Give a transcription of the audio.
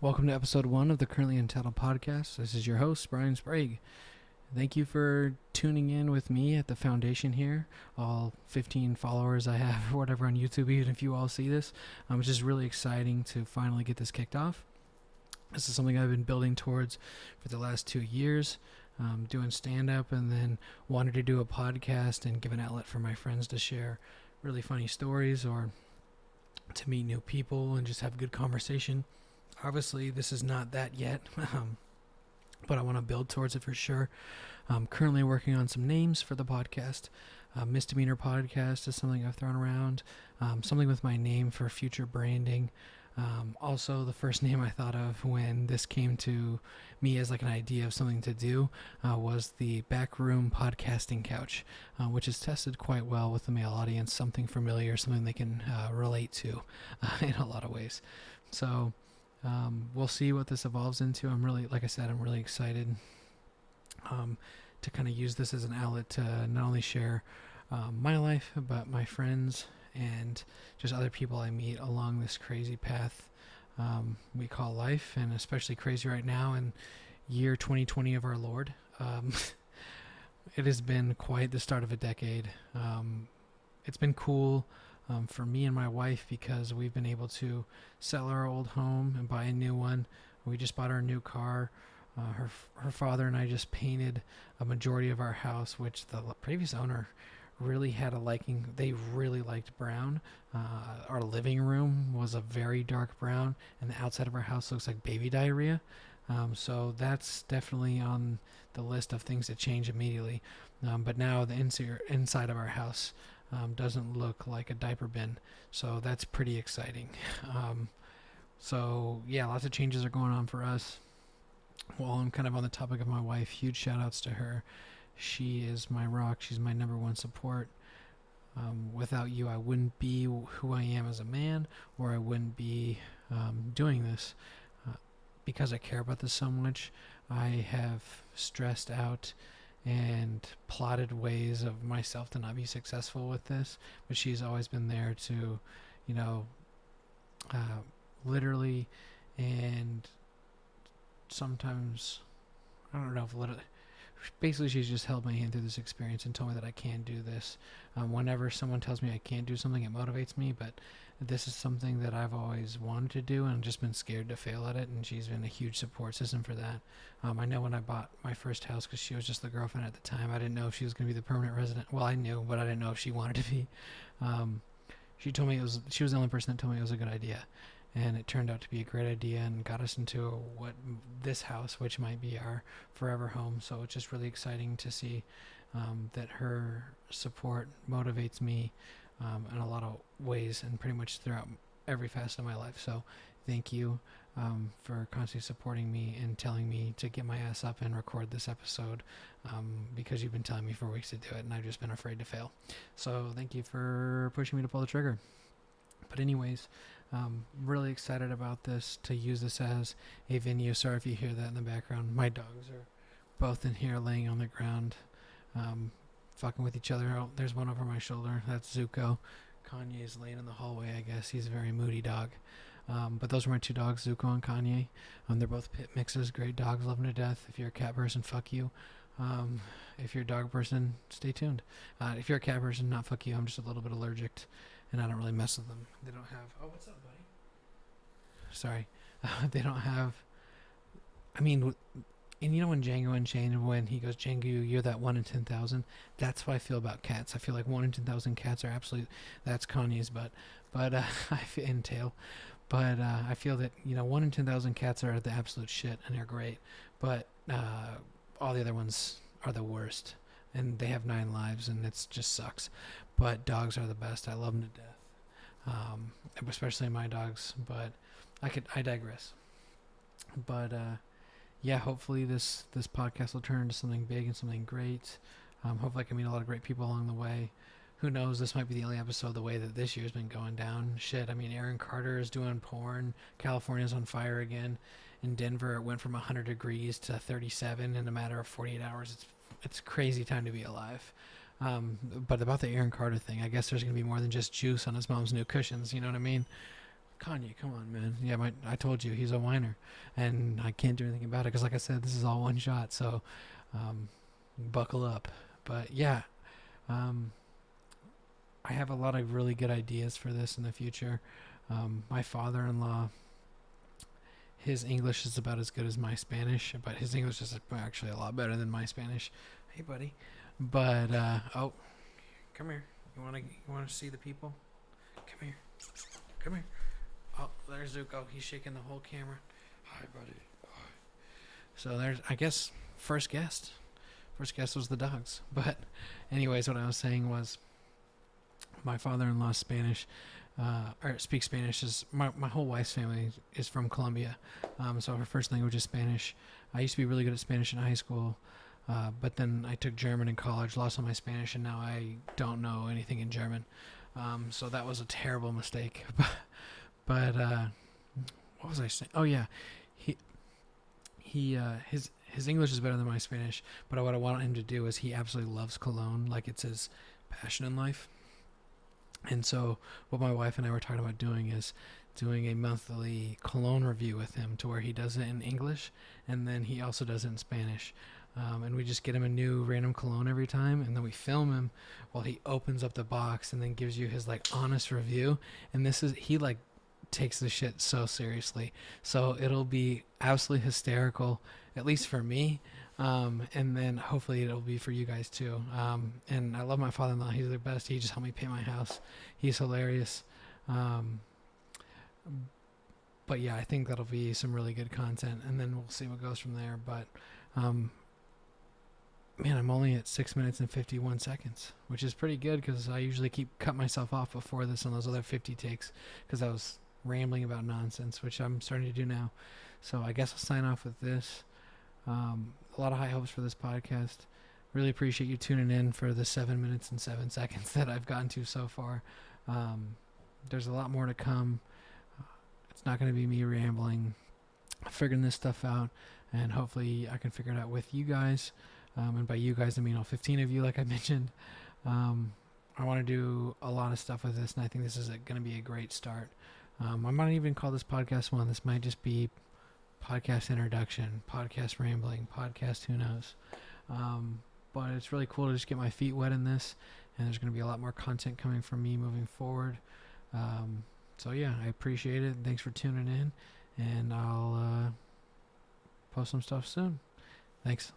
Welcome to episode 1 of the currently Untitled podcast. This is your host, Brian Sprague. Thank you for tuning in with me at the foundation here. All 15 followers I have or whatever on YouTube, even if you all see this. It's just really exciting to finally get this kicked off. This is something I've been building towards for the last 2 years, doing stand-up and then wanted to do a podcast and give an outlet for my friends to share really funny stories or to meet new people and just have good conversation. Obviously, this is not that yet, but I want to build towards it for sure. I'm currently working on some names for the podcast. Misdemeanor podcast is something I've thrown around. Something with my name for future branding. Also, the first name I thought of when this came to me as like an idea of something to do was the Backroom Podcasting Couch, which is tested quite well with the male audience. Something familiar, something they can relate to in a lot of ways. So we'll see what this evolves into. I'm really excited to kind of use this as an outlet to not only share my life, but my friends and just other people I meet along this crazy path we call life, and especially crazy right now in year 2020 of our Lord. It has been quite the start of a decade. It's been cool for me and my wife because we've been able to sell our old home and buy a new one. We just bought our new car. Her father and I just painted a majority of our house, which the previous owner really had a liking. They really liked brown. Our living room was a very dark brown, and the outside of our house looks like baby diarrhea. So that's definitely on the list of things to change immediately. But now the inside of our house doesn't look like a diaper bin, so that's pretty exciting. So yeah, lots of changes are going on for us. Well, I'm kind of on the topic of my wife. Huge shout outs to her. She is my rock. She's my number one support. Without you, I wouldn't be who I am as a man, or I wouldn't be doing this. Because I care about this so much, I have stressed out and plotted ways of myself to not be successful with this, but she's always been there to, literally, and sometimes, I don't know if literally, basically she's just held my hand through this experience and told me that I can do this. Whenever someone tells me I can't do something, it motivates me, but this is something that I've always wanted to do and just been scared to fail at it, and she's been a huge support system for that. I know when I bought my first house, because she was just the girlfriend at the time, I didn't know if she was going to be the permanent resident. Well, I knew, but I didn't know if she wanted to be. She told me she was the only person that told me it was a good idea, and it turned out to be a great idea and got us into this house, which might be our forever home. So it's just really exciting to see that her support motivates me in a lot of ways and pretty much throughout every facet of my life. So thank you for constantly supporting me and telling me to get my ass up and record this episode, because you've been telling me for weeks to do it and I've just been afraid to fail. So thank you for pushing me to pull the trigger. But anyways, really excited about this, to use this as a venue. Sorry if you hear that in the background. My dogs are both in here laying on the ground, fucking with each other. Oh, there's one over my shoulder. That's Zuko. Kanye's laying in the hallway, I guess. He's a very moody dog. But those are my two dogs, Zuko and Kanye. They're both pit mixes. Great dogs. Love them to death. If you're a cat person, fuck you. If you're a dog person, stay tuned. If you're a cat person, not fuck you. I'm just a little bit allergic, and I don't really mess with them. They don't have... Oh, what's up, buddy? Sorry. They don't have... I mean... And you know when Django Unchained, when he goes, Django, you're that 1 in 10,000? That's how I feel about cats. I feel like 1 in 10,000 cats are absolute... That's Kanye's butt. But, and tail. But I feel that, 1 in 10,000 cats are the absolute shit, and they're great. But all the other ones are the worst. And they have 9 lives, and it just sucks. But dogs are the best. I love them to death. Especially my dogs. But I digress. But... yeah, hopefully this podcast will turn into something big and something great. Hopefully I can meet a lot of great people along the way. Who knows, this might be the only episode the way that this year's been going down. Shit, I mean, Aaron Carter is doing porn. California's on fire again. In Denver, it went from 100 degrees to 37 in a matter of 48 hours. It's a crazy time to be alive. But about the Aaron Carter thing, I guess there's going to be more than just juice on his mom's new cushions, you know what I mean? Kanye, come on, man. Yeah, I told you he's a whiner, and I can't do anything about it because, like I said, this is all one shot. So, buckle up. But yeah, um, I have a lot of really good ideas for this in the future. My father-in-law, his English is about as good as my Spanish, but his English is actually a lot better than my Spanish. Hey, buddy. But oh, come here. You wanna see the people? Come here. Come here. Oh, there's Zuko. He's shaking the whole camera. Hi, buddy. Hi. So there's, I guess, first guest. First guest was the dogs. But anyways, what I was saying was my father-in-law Spanish, or speaks Spanish. Is my whole wife's family is from Colombia, so her first language is Spanish. I used to be really good at Spanish in high school, but then I took German in college, lost all my Spanish, and now I don't know anything in German. So that was a terrible mistake. But what was I saying? Oh yeah, his English is better than my Spanish. But what I want him to do is he absolutely loves cologne, like it's his passion in life. And so what my wife and I were talking about doing is doing a monthly cologne review with him, to where he does it in English and then he also does it in Spanish. And we just get him a new random cologne every time, and then we film him while he opens up the box and then gives you his like honest review. And he like takes the shit so seriously. So it'll be absolutely hysterical, at least for me. And then hopefully it'll be for you guys too. And I love my father-in-law. He's the best. He just helped me paint my house. He's hilarious. But yeah, I think that'll be some really good content, and then we'll see what goes from there. But, man, I'm only at 6 minutes and 51 seconds, which is pretty good because I usually cut myself off before this on those other 50 takes because I was rambling about nonsense, which I'm starting to do now. So I guess I'll sign off with this. A lot of high hopes for this podcast. Really appreciate you tuning in for the 7 minutes and 7 seconds that I've gotten to so far. There's a lot more to come. It's not going to be me rambling, figuring this stuff out, and hopefully I can figure it out with you guys. And by you guys, I mean all 15 of you, like I mentioned. I want to do a lot of stuff with this, and I think this is going to be a great start. I might even call this podcast one. This might just be podcast introduction, podcast rambling, podcast who knows. But it's really cool to just get my feet wet in this, and there's going to be a lot more content coming from me moving forward. So yeah, I appreciate it. Thanks for tuning in, and I'll post some stuff soon. Thanks.